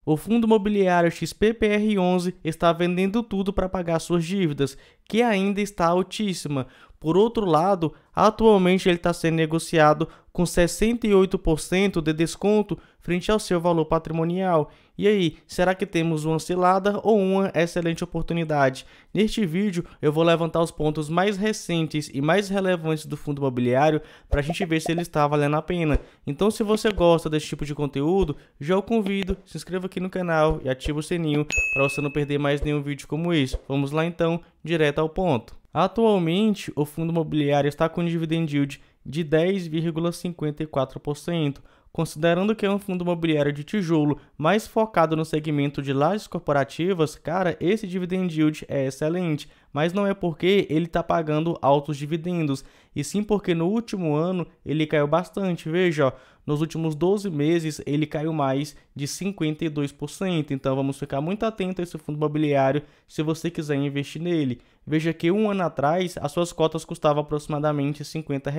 O fundo imobiliário XPPR11 está vendendo tudo para pagar suas dívidas, que ainda está altíssima. Por outro lado, atualmente ele está sendo negociado com 68% de desconto frente ao seu valor patrimonial. E aí, será que temos uma cilada ou uma excelente oportunidade? Neste vídeo, eu vou levantar os pontos mais recentes e mais relevantes do fundo imobiliário para a gente ver se ele está valendo a pena. Então, se você gosta desse tipo de conteúdo, já o convido, se inscreva aqui no canal e ative o sininho para você não perder mais nenhum vídeo como esse. Vamos lá então, direto ao ponto. Atualmente, o fundo imobiliário está com dividend yield de 10,54%. Considerando que é um fundo imobiliário de tijolo mais focado no segmento de lajes corporativas, cara, esse dividend yield é excelente, mas não é porque ele está pagando altos dividendos, e sim porque no último ano ele caiu bastante. Veja, ó, nos últimos 12 meses ele caiu mais de 52%, então vamos ficar muito atento a esse fundo imobiliário se você quiser investir nele. Veja que um ano atrás as suas cotas custavam aproximadamente R$ 50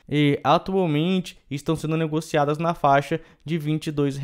e atualmente estão sendo negociadas na faixa de R$ 22.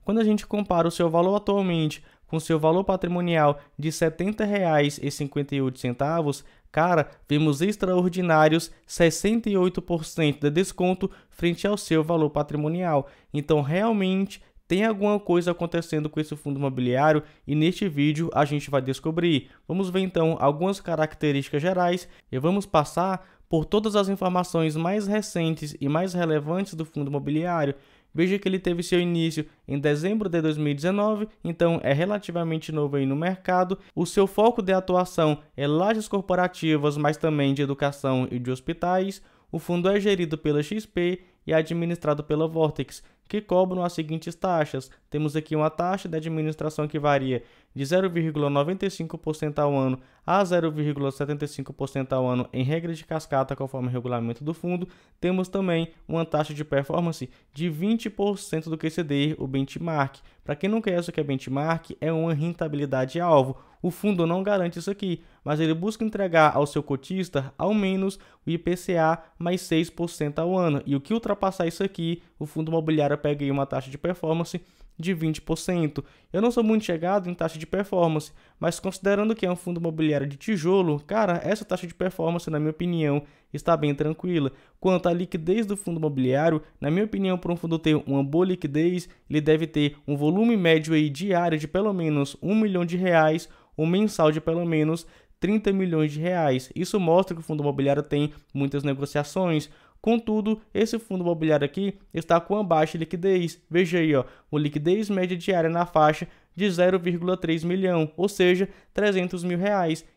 Quando a gente compara o seu valor atualmente com seu valor patrimonial de R$ 70,58, cara, vemos extraordinários 68% de desconto frente ao seu valor patrimonial. Então, realmente tem alguma coisa acontecendo com esse fundo imobiliário e neste vídeo a gente vai descobrir. Vamos ver então algumas características gerais e vamos passar por todas as informações mais recentes e mais relevantes do fundo imobiliário. Veja que ele teve seu início em dezembro de 2019, então é relativamente novo aí no mercado. O seu foco de atuação é lajes corporativas, mas também de educação e de hospitais. O fundo é gerido pela XP e administrado pela Vortex, que cobram as seguintes taxas. Temos aqui uma taxa de administração que varia de 0,95% ao ano a 0,75% ao ano em regra de cascata, conforme o regulamento do fundo. Temos também uma taxa de performance de 20% do QCD, o benchmark. Para quem não conhece o que é benchmark, é uma rentabilidade alvo. O fundo não garante isso aqui, mas ele busca entregar ao seu cotista ao menos o IPCA mais 6% ao ano. E o que ultrapassar isso aqui, o fundo imobiliário pega aí uma taxa de performance de 20%. Eu não sou muito chegado em taxa de performance, mas considerando que é um fundo imobiliário de tijolo, cara, essa taxa de performance, na minha opinião, está bem tranquila. Quanto à liquidez do fundo imobiliário, na minha opinião, para um fundo ter uma boa liquidez, ele deve ter um volume médio aí diário de pelo menos R$ 1 milhão, ou mensal de pelo menos R$ 30 milhões. Isso mostra que o fundo imobiliário tem muitas negociações. Contudo, esse fundo imobiliário aqui está com uma baixa liquidez. Veja aí, ó, uma liquidez média diária na faixa de 0,3 milhão, ou seja, R$ 300 mil.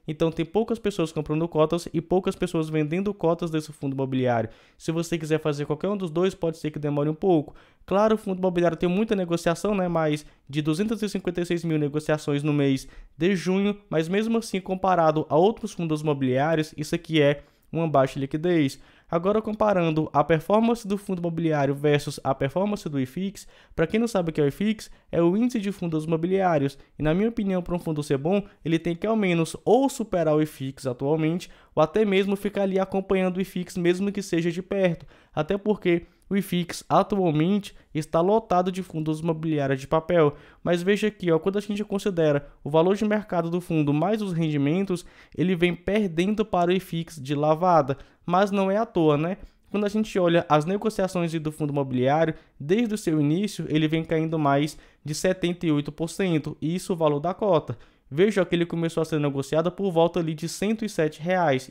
Então tem poucas pessoas comprando cotas e poucas pessoas vendendo cotas desse fundo imobiliário. Se você quiser fazer qualquer um dos dois, pode ser que demore um pouco. Claro, o fundo imobiliário tem muita negociação, né? Mais de 256 mil negociações no mês de junho, mas mesmo assim, comparado a outros fundos imobiliários, isso aqui é uma baixa liquidez. Agora, comparando a performance do fundo imobiliário versus a performance do IFIX, para quem não sabe o que é o IFIX, é o índice de fundos imobiliários, e na minha opinião, para um fundo ser bom, ele tem que ao menos ou superar o IFIX atualmente, ou até mesmo ficar ali acompanhando o IFIX, mesmo que seja de perto, até porque o IFIX atualmente está lotado de fundos imobiliários de papel, mas veja aqui, ó, quando a gente considera o valor de mercado do fundo mais os rendimentos, ele vem perdendo para o IFIX de lavada, mas não é à toa, né? Quando a gente olha as negociações do fundo imobiliário, desde o seu início, ele vem caindo mais de 78%, e isso é o valor da cota. Veja que ele começou a ser negociado por volta ali de R$ 107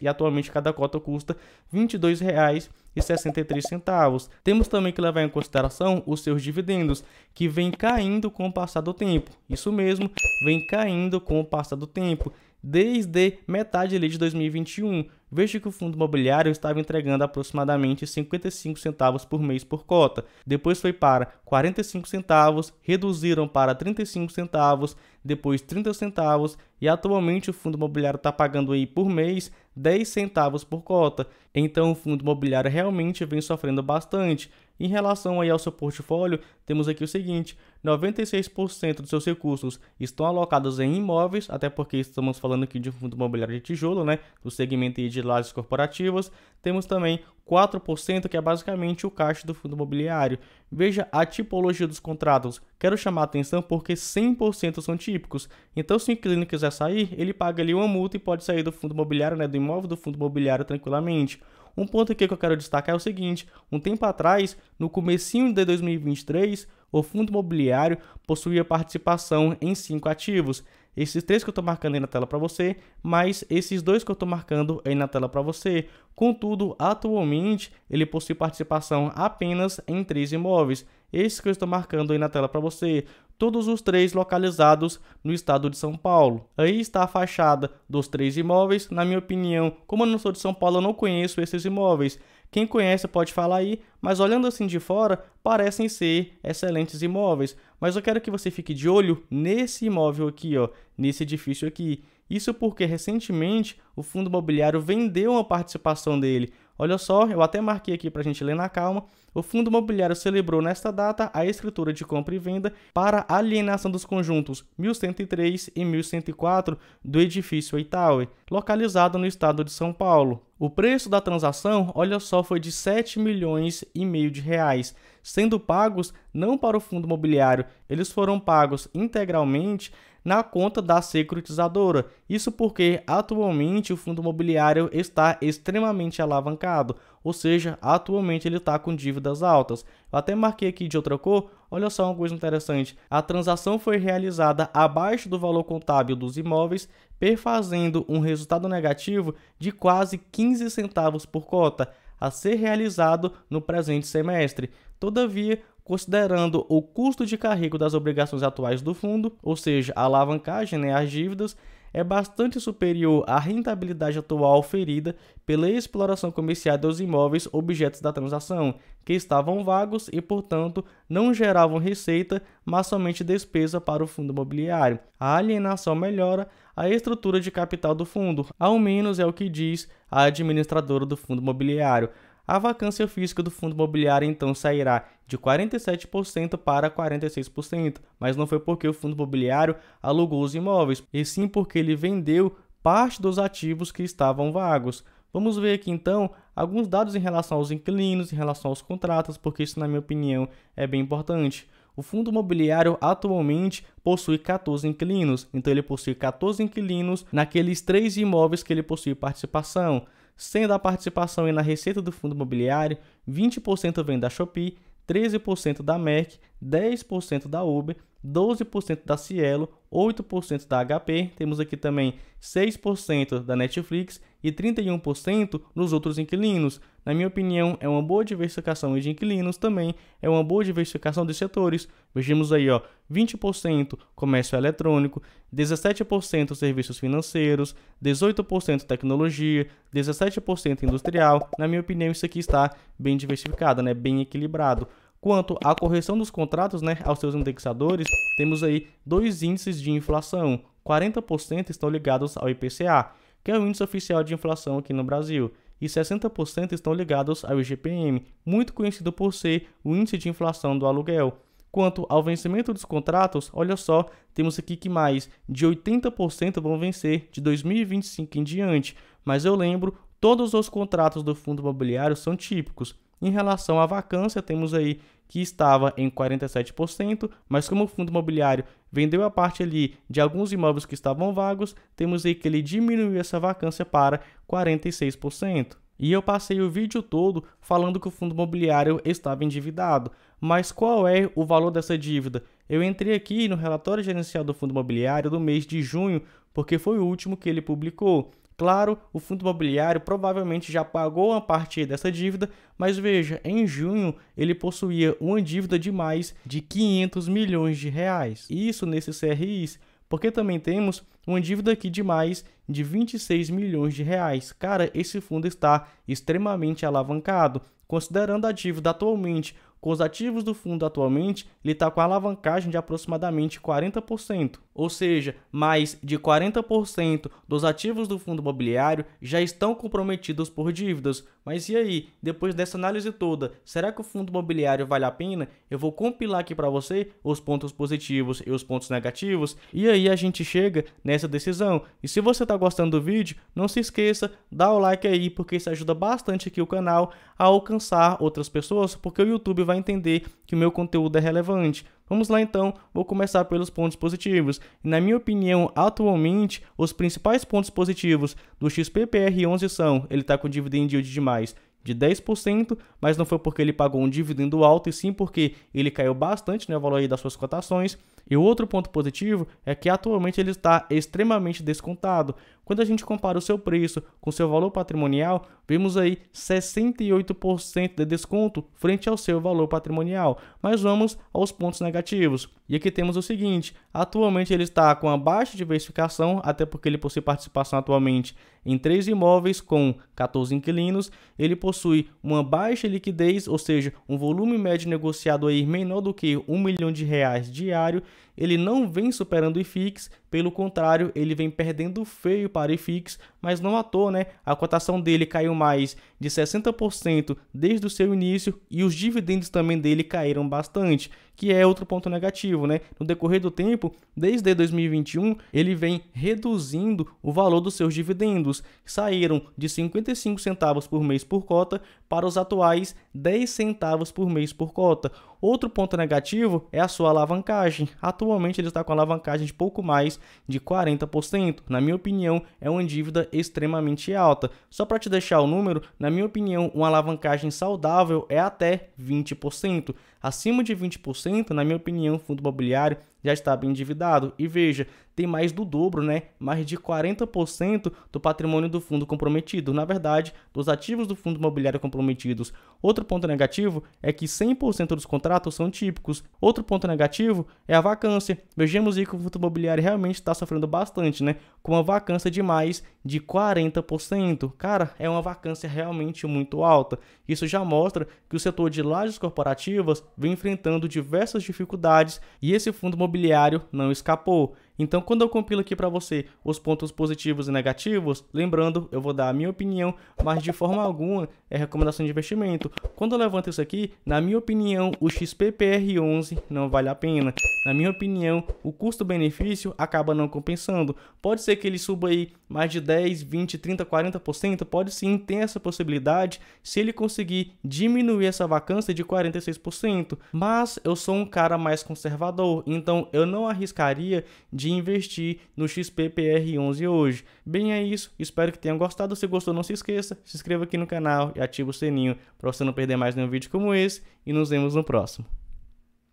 e atualmente cada cota custa R$ 22,63. Temos também que levar em consideração os seus dividendos, que vem caindo com o passar do tempo. Isso mesmo, vem caindo com o passar do tempo. Desde metade ali de 2021, veja que o fundo imobiliário estava entregando aproximadamente 55 centavos por mês por cota. Depois foi para 45 centavos, reduziram para 35 centavos, depois 30 centavos e atualmente o fundo imobiliário está pagando aí por mês 10 centavos por cota. Então o fundo imobiliário realmente vem sofrendo bastante. Em relação aí ao seu portfólio, temos aqui o seguinte: 96% dos seus recursos estão alocados em imóveis, até porque estamos falando aqui de um fundo imobiliário de tijolo, né, do segmento aí de lajes corporativas. Temos também 4% que é basicamente o caixa do fundo imobiliário. Veja a tipologia dos contratos. Quero chamar a atenção porque 100% são típicos. Então, se o inquilino quiser sair, ele paga ali uma multa e pode sair do fundo imobiliário, né, do imóvel do fundo imobiliário tranquilamente. Um ponto aqui que eu quero destacar é o seguinte: um tempo atrás, no comecinho de 2023, o fundo imobiliário possuía participação em 5 ativos. Esses 3 que eu estou marcando aí na tela para você, mais esses 2 que eu estou marcando aí na tela para você. Contudo, atualmente, ele possui participação apenas em 3 imóveis. Esses que eu estou marcando aí na tela para você, todos os 3 localizados no estado de São Paulo. Aí está a fachada dos 3 imóveis. Na minha opinião, como eu não sou de São Paulo, eu não conheço esses imóveis. Quem conhece pode falar aí, mas olhando assim de fora, parecem ser excelentes imóveis. Mas eu quero que você fique de olho nesse imóvel aqui, ó, nesse edifício aqui. Isso porque recentemente o fundo imobiliário vendeu uma participação dele. Olha só, eu até marquei aqui para a gente ler na calma. O fundo imobiliário celebrou nesta data a escritura de compra e venda para alienação dos conjuntos 1103 e 1104 do edifício Itaú, localizado no estado de São Paulo. O preço da transação, olha só, foi de 7,5 milhões de reais, sendo pagos não para o fundo imobiliário, eles foram pagos integralmente na conta da securitizadora. Isso porque atualmente o fundo imobiliário está extremamente alavancado, ou seja, atualmente ele está com dívidas altas. Eu até marquei aqui de outra cor. Olha só uma coisa interessante: a transação foi realizada abaixo do valor contábil dos imóveis, perfazendo um resultado negativo de quase 15 centavos por cota, a ser realizado no presente semestre. Todavia, considerando o custo de carrego das obrigações atuais do fundo, ou seja, a alavancagem, né, as dívidas, é bastante superior à rentabilidade atual oferida pela exploração comercial dos imóveis objetos da transação, que estavam vagos e, portanto, não geravam receita, mas somente despesa para o fundo imobiliário. A alienação melhora a estrutura de capital do fundo, ao menos é o que diz a administradora do fundo imobiliário. A vacância física do fundo imobiliário então sairá de 47% para 46%, mas não foi porque o fundo imobiliário alugou os imóveis, e sim porque ele vendeu parte dos ativos que estavam vagos. Vamos ver aqui então alguns dados em relação aos inquilinos, em relação aos contratos, porque isso, na minha opinião, é bem importante. O fundo imobiliário atualmente possui 14 inquilinos, então ele possui 14 inquilinos naqueles 3 imóveis que ele possui participação. Sendo a participação na receita do fundo imobiliário, 20% vem da Shopee, 13% da Merck, 10% da Uber, 12% da Cielo, 8% da HP, temos aqui também 6% da Netflix e 31% nos outros inquilinos. Na minha opinião, é uma boa diversificação de inquilinos, também é uma boa diversificação de setores. Vejamos aí, ó, 20% comércio eletrônico, 17% serviços financeiros, 18% tecnologia, 17% industrial. Na minha opinião, isso aqui está bem diversificado, né? Bem equilibrado. Quanto à correção dos contratos, né, aos seus indexadores, temos aí 2 índices de inflação. 40% estão ligados ao IPCA, que é o índice oficial de inflação aqui no Brasil, e 60% estão ligados ao IGPM, muito conhecido por ser o índice de inflação do aluguel. Quanto ao vencimento dos contratos, olha só, temos aqui que mais de 80% vão vencer de 2025 em diante, mas eu lembro, todos os contratos do fundo imobiliário são típicos. Em relação à vacância, temos aí que estava em 47%, mas como o fundo imobiliário vendeu a parte ali de alguns imóveis que estavam vagos, temos aí que ele diminuiu essa vacância para 46%. E eu passei o vídeo todo falando que o fundo imobiliário estava endividado. Mas qual é o valor dessa dívida? Eu entrei aqui no relatório gerencial do fundo imobiliário do mês de junho, porque foi o último que ele publicou. Claro, o fundo imobiliário provavelmente já pagou uma parte dessa dívida, mas veja, em junho ele possuía uma dívida de mais de 500 milhões de reais. Isso nesses CRIs, porque também temos uma dívida aqui de mais de 26 milhões de reais. Cara, esse fundo está extremamente alavancado. Considerando a dívida atualmente com os ativos do fundo atualmente, ele está com a alavancagem de aproximadamente 40%. Ou seja, mais de 40% dos ativos do fundo imobiliário já estão comprometidos por dívidas. Mas e aí, depois dessa análise toda, será que o fundo imobiliário vale a pena? Eu vou compilar aqui para você os pontos positivos e os pontos negativos, e aí a gente chega nessa decisão. E se você está gostando do vídeo, não se esqueça, dá o like aí, porque isso ajuda bastante aqui o canal a alcançar outras pessoas, porque o YouTube vai entender que o meu conteúdo é relevante. Vamos lá então, vou começar pelos pontos positivos. Na minha opinião, atualmente, os principais pontos positivos do XPPR11 são: ele está com dividend yield de mais de 10%, mas não foi porque ele pagou um dividendo alto, e sim porque ele caiu bastante, né, o valor aí das suas cotações. E o outro ponto positivo é que atualmente ele está extremamente descontado. Quando a gente compara o seu preço com o seu valor patrimonial, vemos aí 68% de desconto frente ao seu valor patrimonial. Mas vamos aos pontos negativos. E aqui temos o seguinte: atualmente ele está com a baixa diversificação, até porque ele possui participação atualmente em 3 imóveis com 14 inquilinos. Ele possui uma baixa liquidez, ou seja, um volume médio negociado aí menor do que R$1 milhão diário. Ele não vem superando o IFIX, pelo contrário, ele vem perdendo feio para o IFIX, mas não à toa, né? A cotação dele caiu mais de 60% desde o seu início, e os dividendos também dele caíram bastante, que é outro ponto negativo, né? No decorrer do tempo, desde 2021, ele vem reduzindo o valor dos seus dividendos. Saíram de 55 centavos por mês por cota para os atuais 10 centavos por mês por cota. Outro ponto negativo é a sua alavancagem. Atualmente ele está com alavancagem de pouco mais de 40%. Na minha opinião, é uma dívida extremamente alta. Só para te deixar o número, na minha opinião, uma alavancagem saudável é até 20%. Acima de 20%, na minha opinião, o fundo imobiliário já está bem endividado. E veja, tem mais do dobro, né? Mais de 40% do patrimônio do fundo comprometido. Na verdade, dos ativos do fundo imobiliário comprometidos. Outro ponto negativo é que 100% dos contratos são típicos. Outro ponto negativo é a vacância. Vejamos aí que o fundo imobiliário realmente está sofrendo bastante, né? Com uma vacância de mais de 40%. Cara, é uma vacância realmente muito alta. Isso já mostra que o setor de lajes corporativas vem enfrentando diversas dificuldades, e esse fundo imobiliário não escapou. Então, quando eu compilo aqui para você os pontos positivos e negativos, lembrando, eu vou dar a minha opinião, mas de forma alguma é recomendação de investimento. Quando eu levanto isso aqui, na minha opinião, o XPPR11 não vale a pena. Na minha opinião, o custo-benefício acaba não compensando. Pode ser que ele suba aí mais de 10, 20, 30, 40%, pode sim, tem essa possibilidade, se ele conseguir diminuir essa vacância de 46%. Mas eu sou um cara mais conservador, então eu não arriscaria de investir no XPPR11 hoje. Bem, é isso. Espero que tenham gostado. Se gostou, não se esqueça, se inscreva aqui no canal e ative o sininho para você não perder mais nenhum vídeo como esse, e nos vemos no próximo.